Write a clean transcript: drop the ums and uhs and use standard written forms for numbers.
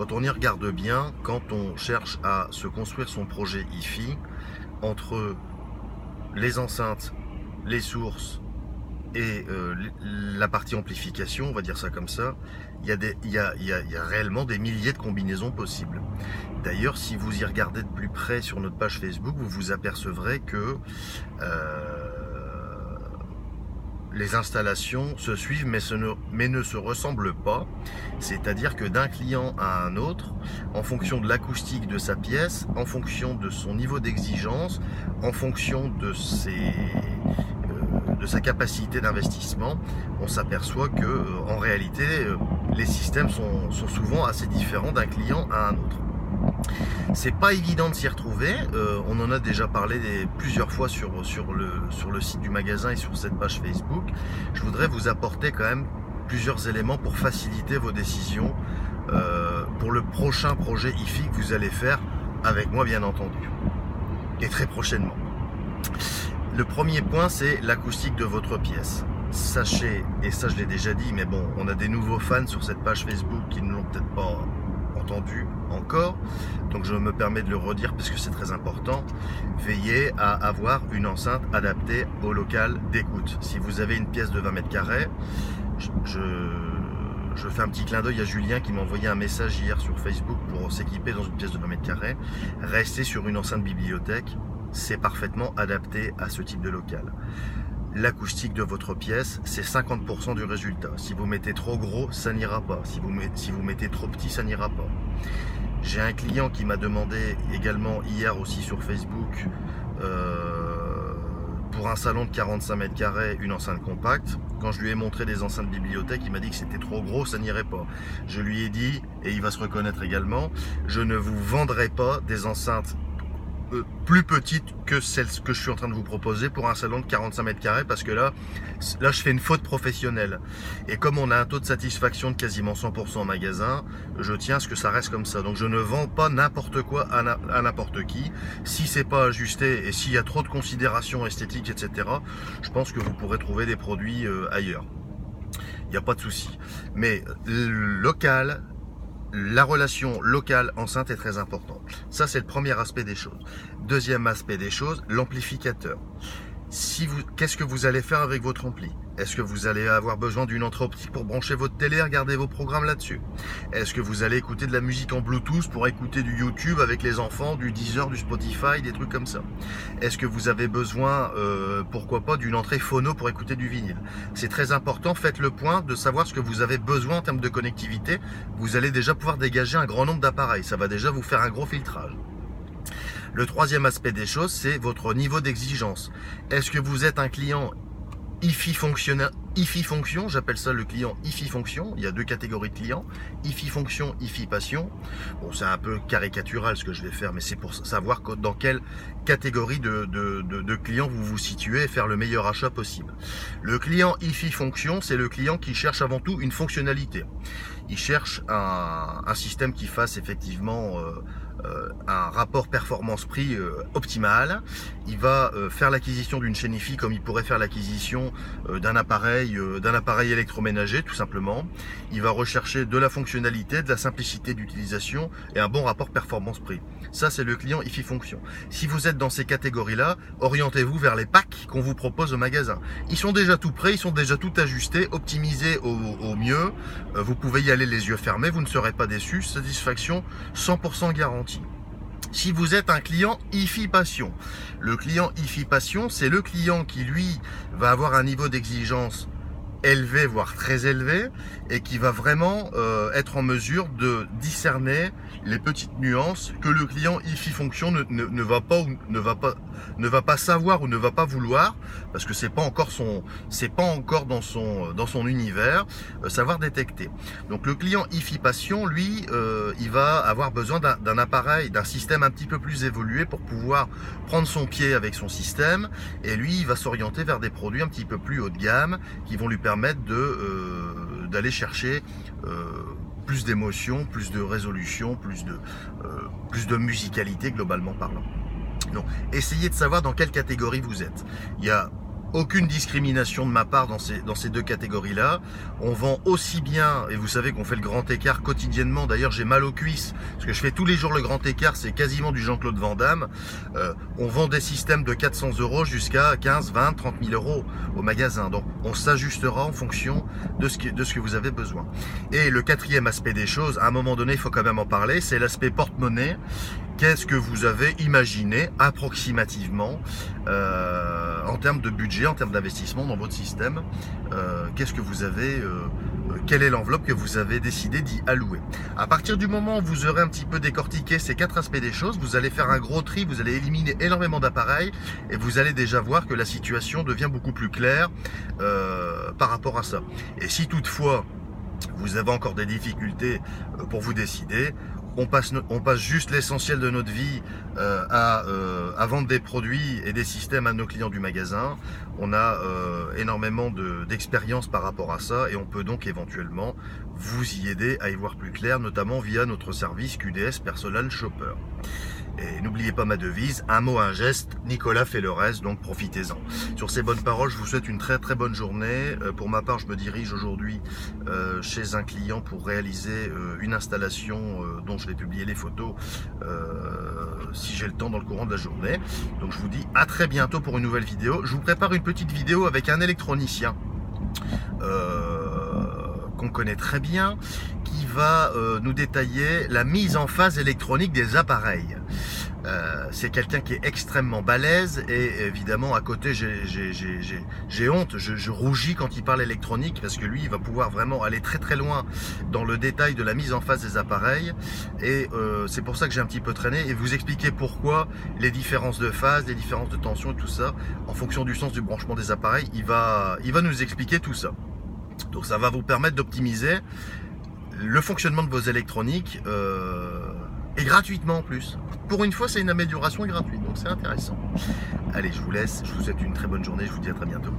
Quand on y regarde bien, quand on cherche à se construire son projet hi-fi, entre les enceintes, les sources et la partie amplification, on va dire ça comme ça, il y a réellement des milliers de combinaisons possibles. D'ailleurs, si vous y regardez de plus près sur notre page Facebook, vous vous apercevrez que les installations se suivent mais ne se ressemblent pas. C'est-à-dire que d'un client à un autre, en fonction de l'acoustique de sa pièce, en fonction de son niveau d'exigence, en fonction de sa capacité d'investissement, on s'aperçoit que en réalité, les systèmes sont souvent assez différents d'un client à un autre. C'est pas évident de s'y retrouver, on en a déjà parlé plusieurs fois sur le site du magasin et sur cette page Facebook. Je voudrais vous apporter quand même plusieurs éléments pour faciliter vos décisions pour le prochain projet hi-fi que vous allez faire avec moi bien entendu, et très prochainement. Le premier point, c'est l'acoustique de votre pièce. Sachez, et ça je l'ai déjà dit, mais bon, on a des nouveaux fans sur cette page Facebook qui ne l'ont peut-être pas entendu encore, donc je me permets de le redire parce que c'est très important. Veillez à avoir une enceinte adaptée au local d'écoute. Si vous avez une pièce de 20 mètres carrés, je fais un petit clin d'œil à Julien qui m'a envoyé un message hier sur Facebook pour s'équiper dans une pièce de 20 mètres carrés. Restez sur une enceinte bibliothèque, c'est parfaitement adapté à ce type de local. L'acoustique de votre pièce, c'est 50% du résultat. Si vous mettez trop gros, ça n'ira pas. Si vous mettez trop petit, ça n'ira pas. J'ai un client qui m'a demandé également hier aussi sur Facebook pour un salon de 45 mètres carrés une enceinte compacte. Quand je lui ai montré des enceintes bibliothèques, il m'a dit que c'était trop gros, ça n'irait pas. Je lui ai dit, et il va se reconnaître également, je ne vous vendrai pas des enceintes plus petite que celle que je suis en train de vous proposer pour un salon de 45 mètres carrés, parce que là je fais une faute professionnelle, et comme on a un taux de satisfaction de quasiment 100% en magasin, je tiens à ce que ça reste comme ça. Donc je ne vends pas n'importe quoi à n'importe qui. Si c'est pas ajusté et s'il y a trop de considérations esthétiques, etc., je pense que vous pourrez trouver des produits ailleurs, il n'y a pas de souci. Mais local, la relation locale-enceinte est très importante. Ça, c'est le premier aspect des choses. Deuxième aspect des choses, l'amplificateur. Qu'est-ce que vous allez faire avec votre ampli? Est-ce que vous allez avoir besoin d'une entrée optique pour brancher votre télé et regarder vos programmes là-dessus? Est-ce que vous allez écouter de la musique en Bluetooth pour écouter du YouTube avec les enfants, du Deezer, du Spotify, des trucs comme ça? Est-ce que vous avez besoin, pourquoi pas, d'une entrée phono pour écouter du vinyle? C'est très important, faites le point de savoir ce que vous avez besoin en termes de connectivité. Vous allez déjà pouvoir dégager un grand nombre d'appareils, ça va déjà vous faire un gros filtrage. Le troisième aspect des choses, c'est votre niveau d'exigence. Est-ce que vous êtes un client hi-fi fonction, j'appelle ça le client hi-fi fonction. Il y a deux catégories de clients, hi-fi fonction, hi-fi passion. Bon, c'est un peu caricatural ce que je vais faire, mais c'est pour savoir dans quelle catégorie de clients vous vous situez et faire le meilleur achat possible. Le client hi-fi fonction, c'est le client qui cherche avant tout une fonctionnalité. Il cherche un système qui fasse effectivement un rapport performance-prix optimal. Il va faire l'acquisition d'une chaîne hi-fi comme il pourrait faire l'acquisition d'un appareil électroménager tout simplement. Il va rechercher de la fonctionnalité, de la simplicité d'utilisation et un bon rapport performance-prix. Ça, c'est le client hi-fi fonction. Si vous êtes dans ces catégories-là, orientez-vous vers les packs qu'on vous propose au magasin. Ils sont déjà tout prêts, ils sont déjà tout ajustés, optimisés au mieux. Vous pouvez y aller les yeux fermés, vous ne serez pas déçus. Satisfaction 100% garantie. Si vous êtes un client hi-fi passion, le client hi-fi passion, c'est le client qui lui va avoir un niveau d'exigence élevé, voire très élevé, et qui va vraiment être en mesure de discerner les petites nuances que le client hi-fi fonction ne va pas savoir ou ne va pas vouloir, parce que c'est pas encore dans son univers, savoir détecter. Donc le client hi-fi passion, lui, il va avoir besoin d'un appareil, d'un système un petit peu plus évolué pour pouvoir prendre son pied avec son système, et lui, il va s'orienter vers des produits un petit peu plus haut de gamme qui vont lui permettre d'aller chercher plus d'émotion, plus de résolution, plus de musicalité globalement parlant. Donc, essayez de savoir dans quelle catégorie vous êtes. Il y a aucune discrimination de ma part dans ces deux catégories-là. On vend aussi bien, et vous savez qu'on fait le grand écart quotidiennement, d'ailleurs j'ai mal aux cuisses, parce que je fais tous les jours le grand écart, c'est quasiment du Jean-Claude Van Damme. On vend des systèmes de 400 € jusqu'à 15, 20, 30 000 € au magasin. Donc on s'ajustera en fonction de ce que vous avez besoin. Et le quatrième aspect des choses, à un moment donné, il faut quand même en parler, c'est l'aspect porte-monnaie. Qu'est-ce que vous avez imaginé approximativement en termes de budget, en termes d'investissement dans votre système? Qu'est-ce que vous avez, quelle est l'enveloppe que vous avez décidé d'y allouer? À partir du moment où vous aurez un petit peu décortiqué ces quatre aspects des choses, vous allez faire un gros tri, vous allez éliminer énormément d'appareils et vous allez déjà voir que la situation devient beaucoup plus claire par rapport à ça. Et si toutefois vous avez encore des difficultés pour vous décider, on passe juste l'essentiel de notre vie à vendre des produits et des systèmes à nos clients du magasin. On a énormément d'expérience par rapport à ça et on peut donc éventuellement vous y aider à y voir plus clair, notamment via notre service QDS Personal Shopper. Et n'oubliez pas ma devise, un mot, un geste, Nicolas fait le reste, donc profitez-en. Sur ces bonnes paroles, je vous souhaite une très très bonne journée. Pour ma part, je me dirige aujourd'hui chez un client pour réaliser une installation dont je vais publier les photos si j'ai le temps dans le courant de la journée. Donc je vous dis à très bientôt pour une nouvelle vidéo. Je vous prépare une petite vidéo avec un électronicien qu'on connaît très bien, qui va nous détailler la mise en phase électronique des appareils. C'est quelqu'un qui est extrêmement balèze et évidemment à côté j'ai honte, je rougis quand il parle électronique parce que lui il va pouvoir vraiment aller très très loin dans le détail de la mise en phase des appareils et c'est pour ça que j'ai un petit peu traîné et vous expliquer pourquoi les différences de phase, les différences de tension et tout ça en fonction du sens du branchement des appareils, il va nous expliquer tout ça. Donc ça va vous permettre d'optimiser le fonctionnement de vos électroniques et gratuitement en plus. Pour une fois, c'est une amélioration gratuite, donc c'est intéressant. Allez, je vous laisse, je vous souhaite une très bonne journée, je vous dis à très bientôt.